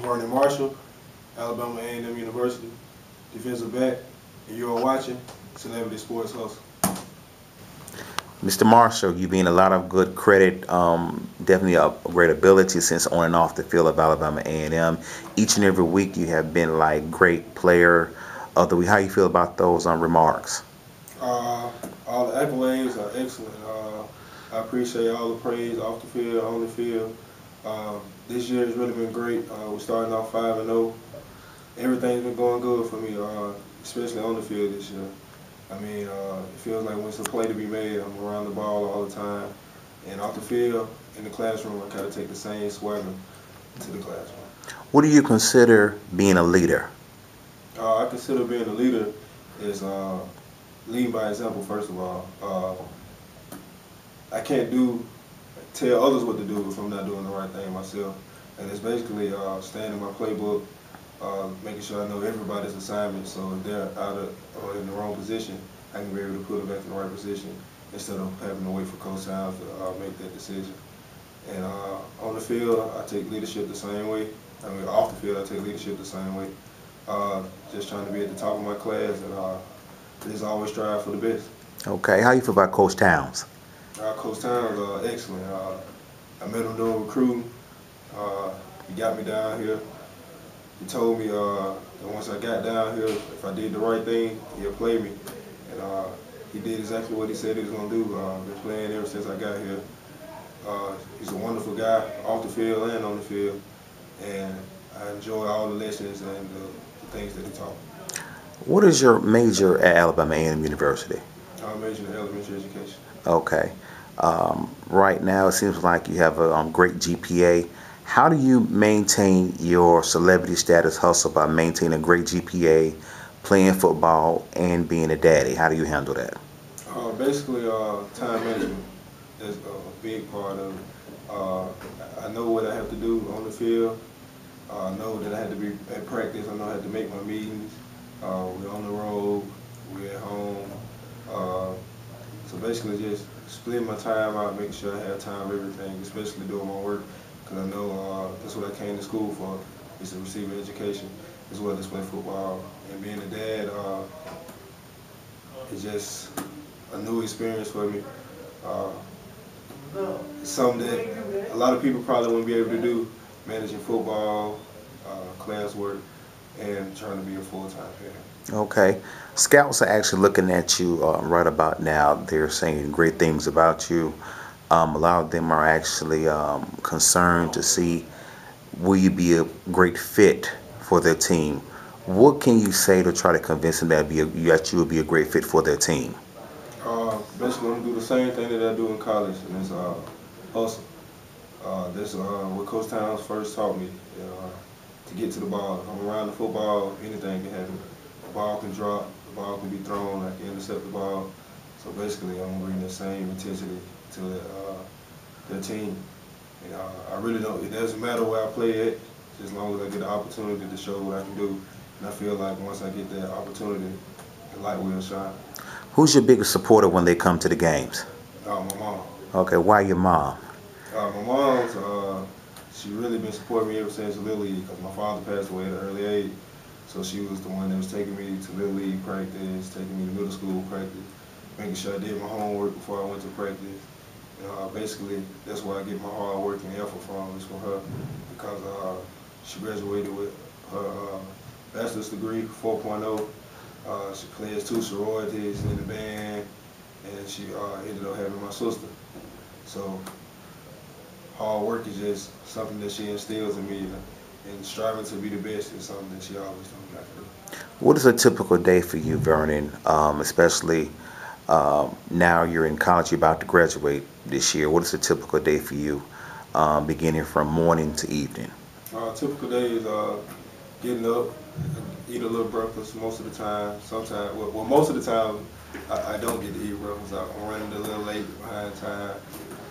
Vernon Marshall, Alabama A&M University, defensive back, and you are watching Celebrity Sports Hustle. Mr. Marshall, you've been a lot of good credit, definitely a great ability since on and off the field of Alabama A&M. Each and every week you have been like great player of the week. How you feel about those remarks? All the accolades are excellent. I appreciate all the praise off the field, on the field. This year has really been great. We're starting off 5-0. Everything's been going good for me, especially on the field this year. I mean, it feels like when it's a play to be made, I'm around the ball all the time. And off the field, in the classroom, I kind of take the same swagger to the classroom. What do you consider being a leader? I consider being a leader is leading by example, first of all. I can't tell others what to do if I'm not doing the right thing myself. And it's basically staying in my playbook, making sure I know everybody's assignment, so if they're out of or in the wrong position, I can be able to put them back in the right position instead of having to wait for Coach Towns to make that decision. And on the field, I take leadership the same way. I mean, off the field, I take leadership the same way. Just trying to be at the top of my class and just always strive for the best. Okay, how you feel about Coach Towns? Coach Towns, excellent. I met him doing recruiting. He got me down here. He told me that once I got down here, if I did the right thing, he'll play me. And he did exactly what he said he was going to do. Been playing ever since I got here. He's a wonderful guy, off the field and on the field. And I enjoy all the lessons and the things that he taught me. What is your major at Alabama A&M University? I'm majoring in elementary education. Okay. Right now, it seems like you have a great GPA. How do you maintain your celebrity status hustle by maintaining a great GPA, playing football, and being a daddy? How do you handle that? Basically, time management is a big part of it. I know what I have to do on the field. I know that I had to be at practice. I know I had to make my meetings. We're on the road. We're at home. So basically just splitting my time out, making sure I have time for everything, especially doing my work, because I know that's what I came to school for, is to receive an education as well as play football. And being a dad is just a new experience for me. It's something that a lot of people probably wouldn't be able to do, managing football, classwork, and trying to be a full-time parent. Okay. Scouts are actually looking at you right about now. They're saying great things about you. A lot of them are actually concerned to see will you be a great fit for their team. What can you say to try to convince them that you will be a great fit for their team? Basically, I'm going to do the same thing that I do in college, and it's hustle. That's what Coach Towns first taught me, to get to the ball. If I'm around the football, anything can happen. The ball can drop, the ball can be thrown, I can intercept the ball. So basically, I'm going to bring the same intensity to the team. And I really don't, it doesn't matter where I play at, as long as I get the opportunity to show what I can do. And I feel like once I get that opportunity, the light will shine. Who's your biggest supporter when they come to the games? My mom. Okay, why your mom? My mom's, she really been supporting me ever since Little League, because my father passed away at an early age. So she was the one that was taking me to Little League practice, taking me to middle school practice, making sure I did my homework before I went to practice. And basically, that's where I get my hard work and effort from, is from her, because she graduated with her bachelor's degree, 4.0. She plays 2 sororities in the band, and she ended up having my sister. So hard work is just something that she instills in me, and striving to be the best is something that she always told me I could do. What is a typical day for you, Vernon, especially now you're in college, you're about to graduate this year? What is a typical day for you, beginning from morning to evening? Typical day is getting up, eat a little breakfast most of the time. Sometimes, well, most of the time, I don't get to eat breakfast. I'm running a little late behind time.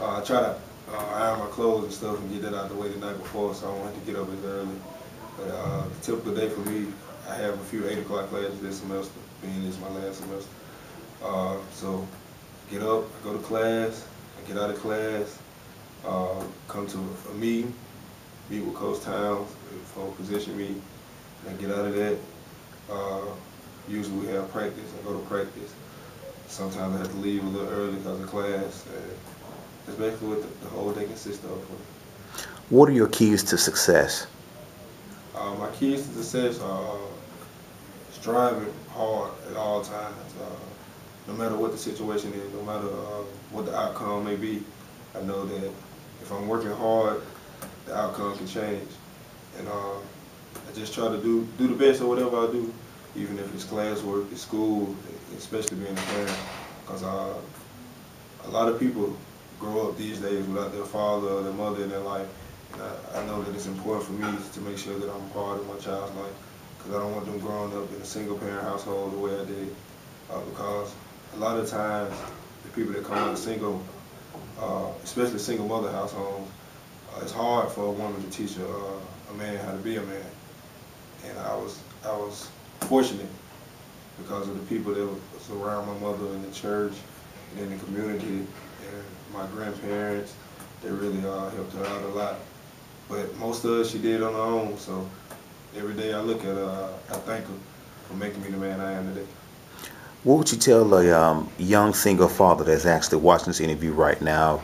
I try to iron my clothes and stuff and get that out of the way the night before, so I don't have to get up as early. But the typical day for me, I have a few 8 o'clock classes this semester, being this is my last semester. So get up, I go to class, I get out of class, come to a meeting, meet with Coach Towns for position meeting, and I get out of that. Uh, Usually we have practice. I go to practice. Sometimes I have to leave a little early because of class. And that's basically what the whole day consists of for me. What are your keys to success? My keys to success are striving hard at all times. No matter what the situation is, no matter what the outcome may be, I know that if I'm working hard, the outcome can change. And I just try to do the best at whatever I do, even if it's classwork, it's school, especially being a parent. Because a lot of people grow up these days without their father or their mother in their life. And I know that it's important for me to make sure that I'm a part of my child's life, because I don't want them growing up in a single-parent household the way I did. Because a lot of times, the people that come out of single, especially single mother households, it's hard for a woman to teach a man how to be a man. And I was fortunate because of the people that was around my mother in the church and in the community, and my grandparents. They really helped her out a lot. But most of it she did on her own, so every day I look at her, I thank her for making me the man I am today. What would you tell a young single father that's actually watching this interview right now?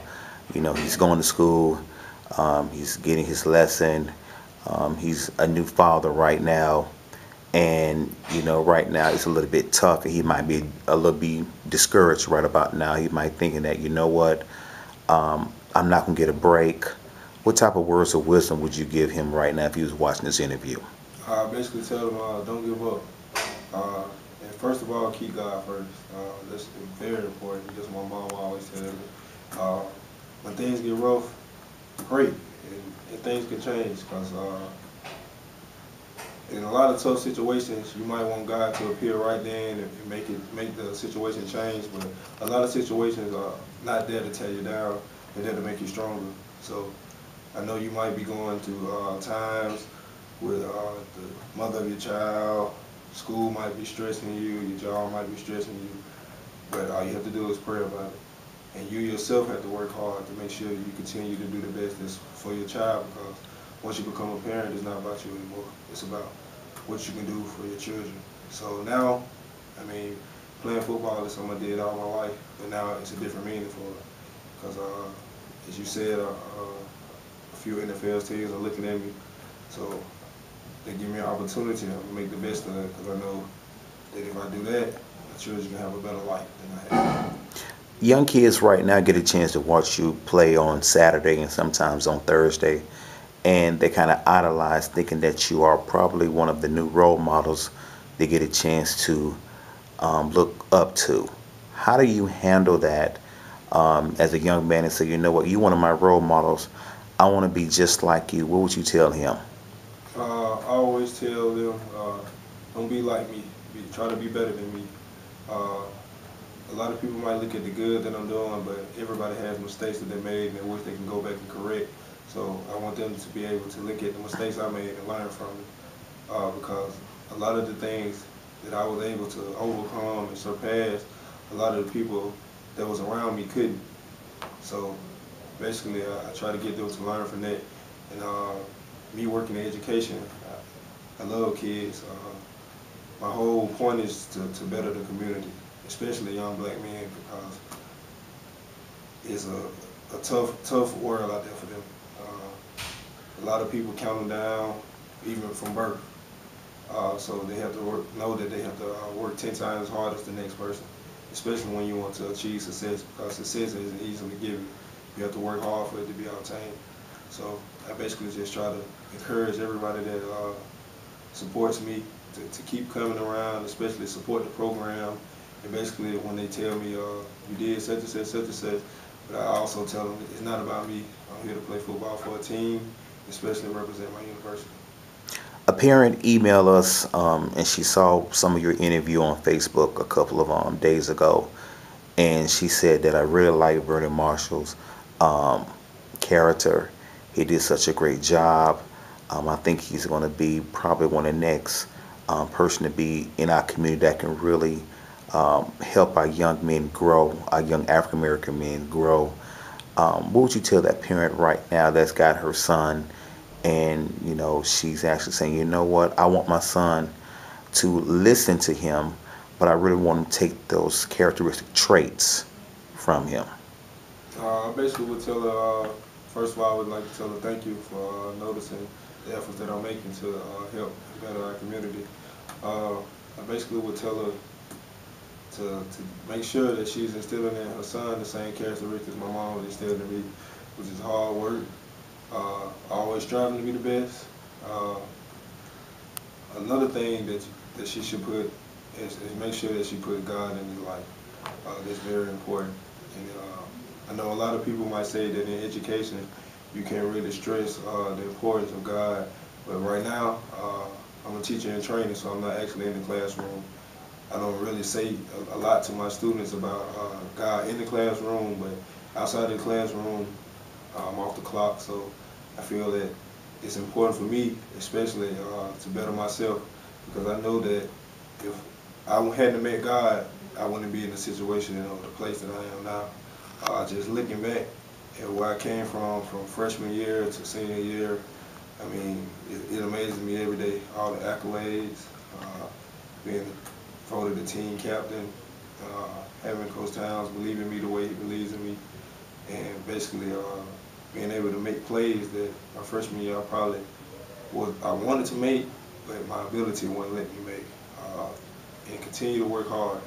You know, he's going to school, he's getting his lesson, he's a new father right now, and you know, right now it's a little bit tough, and he might be a little bit discouraged right about now. He might thinking that, you know what, I'm not gonna get a break. What type of words of wisdom would you give him right now if he was watching this interview? I basically tell him, don't give up. And first of all, keep God first. That's very important, because my mom always tells me. When things get rough, great, and things can change, because in a lot of tough situations, you might want God to appear right then and make the situation change, but a lot of situations are not there to tear you down, they're there to make you stronger. So I know you might be going through times with the mother of your child, school might be stressing you, your job might be stressing you, but all you have to do is pray about it. And you yourself have to work hard to make sure you continue to do the best that's for your child, because once you become a parent, it's not about you anymore. It's about what you can do for your children. So now, I mean, playing football is something I did all my life, but now it's a different meaning for it. Because as you said, a few NFL teams are looking at me, so they give me an opportunity to make the best of it, because I know that if I do that, my children can have a better life than I have. Young kids right now get a chance to watch you play on Saturday and sometimes on Thursday, and they kind of idolize, thinking that you are probably one of the new role models they get a chance to look up to. How do you handle that as a young man and say, you know what, you're one of my role models, I want to be just like you? What would you tell him? I always tell them, don't be like me. Try to be better than me. A lot of people might look at the good that I'm doing, but everybody has mistakes that they made and they wish they can go back and correct. So I want them to be able to look at the mistakes I made and learn from it. Because a lot of the things that I was able to overcome and surpass, a lot of the people that was around me couldn't. So basically, I try to get them to learn from that. And me working in education, I love kids. My whole point is to better the community, especially young black men, because it's a tough world out there for them. A lot of people count them down, even from birth. So they have to know that they have to work 10 times as hard as the next person, especially when you want to achieve success, because success isn't easily given. You have to work hard for it to be obtained. So I basically just try to encourage everybody that supports me to keep coming around, especially support the program. And basically when they tell me, you did such and such, such and such, but I also tell them it's not about me. I'm here to play football for a team, especially represent my university. A parent emailed us, and she saw some of your interview on Facebook a couple of days ago, and she said that I really like Vernon Marshall's um, character. He did such a great job. I think he's going to be probably one of the next person to be in our community that can really help our young men grow, our young African American men grow. What would you tell that parent right now that's got her son and she's actually saying, you know what, I want my son to listen to him, but I really want to take those characteristic traits from him. I basically would tell her, first of all, I would like to tell her thank you for noticing the efforts that I'm making to help better our community. I basically would tell her to make sure that she's instilling in her son the same characteristics my mom instilled in me, which is hard work, always striving to be the best. Another thing that she should put is make sure that she put God in his life. That's very important. And I know a lot of people might say that in education you can't really stress the importance of God, but right now I'm a teacher in training, so I'm not actually in the classroom. I don't really say a lot to my students about God in the classroom, but outside the classroom, I'm off the clock. So I feel that it's important for me, especially to better myself, because I know that if I hadn't met God, I wouldn't be in the situation and the place that I am now. Just looking back at where I came from freshman year to senior year, I mean, it amazes me every day, all the accolades, being voted the team captain, having Coach Towns believe in me the way he believes in me, and basically being able to make plays that my freshman year I wanted to make, but my ability wouldn't let me make. And continue to work hard,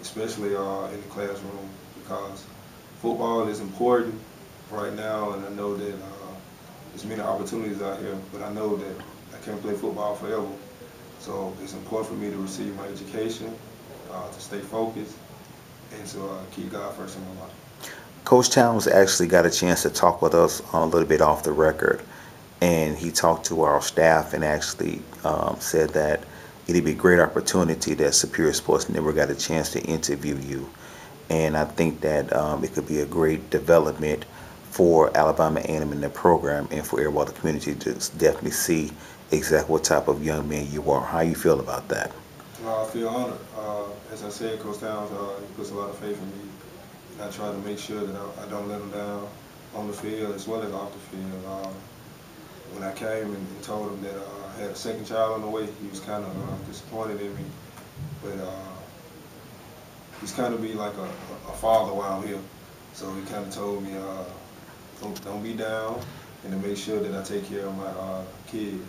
especially in the classroom, because football is important right now, and I know that there's many opportunities out here, but I know that I can't play football forever. So it's important for me to receive my education, to stay focused, and to keep God first in my life. Coach Towns actually got a chance to talk with us a little bit off the record, and he talked to our staff and actually said that it'd be a great opportunity that Superior Sports never got a chance to interview you. And I think that it could be a great development for Alabama A&M in their program and for everybody in the community to definitely see exactly what type of young man you are. How you feel about that? I feel honored. As I said, Coach Towns, he puts a lot of faith in me, and I try to make sure that I don't let him down on the field as well as off the field. When I came and told him that I had a second child on the way, he was kind of disappointed in me, but he's kind of be like a father while I'm here. So he kind of told me, don't be down, and to make sure that I take care of my kid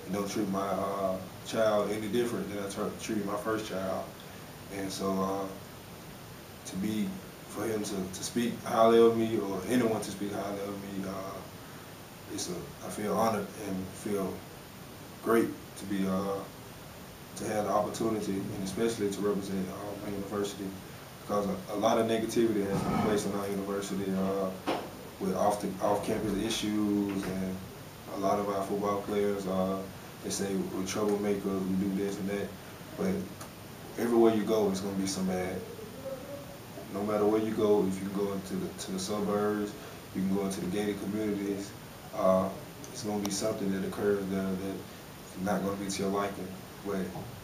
and don't treat my child any different than I treated my first child. And so for him to speak highly of me, or anyone to speak highly of me, I feel honored and feel great to be to have the opportunity, and especially to represent my university, because a lot of negativity has been placed on our university with off-campus issues, and a lot of our football players, they say we're troublemakers, we do this and that, but everywhere you go, it's going to be some bad. No matter where you go, if you can go into the suburbs, you can go into the gated communities, it's going to be something that occurs there that's not going to be to your liking. But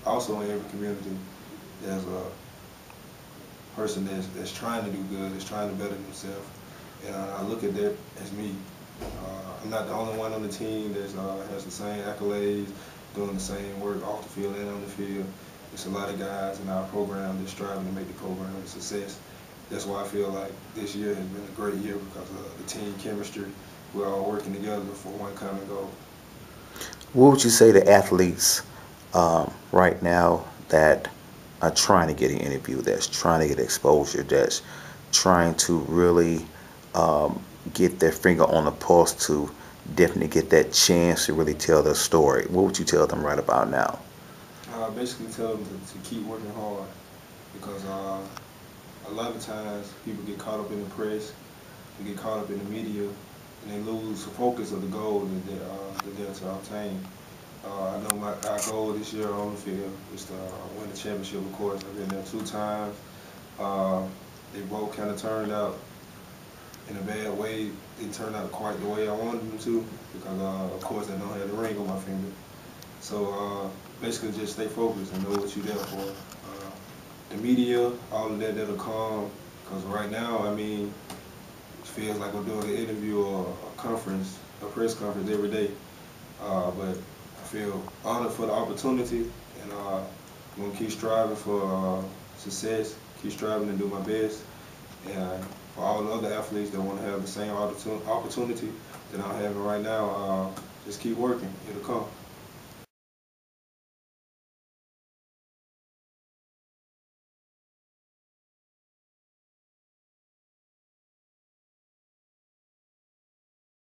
also in every community, there's a person that's trying to do good, that's trying to better themselves. And I look at that as me. I'm not the only one on the team that has the same accolades, doing the same work off the field and on the field. There's a lot of guys in our program that's striving to make the program a success. That's why I feel like this year has been a great year, because of the team chemistry. We're all working together for one common goal. What would you say to athletes right now that are trying to get an interview, that's trying to get exposure, that's trying to really get their finger on the pulse to definitely get that chance to really tell their story? What would you tell them right about now? Basically tell them to keep working hard, because a lot of times people get caught up in the press, they get caught up in the media, and they lose the focus of the goal that they're to obtain. I know our goal this year on the field is to win the championship, of course. I've been there 2 times. They both kind of turned out in a bad way. They turned out quite the way I wanted them to, because of course I don't have the ring on my finger. So basically just stay focused and know what you're there for. The media, all of that'll come, because right now, I mean, it feels like I'm doing an interview or a conference, a press conference every day. but I feel honored for the opportunity, and I'm going to keep striving for success, keep striving to do my best, and for all the other athletes that want to have the same opportunity that I'm having right now, just keep working. It'll come.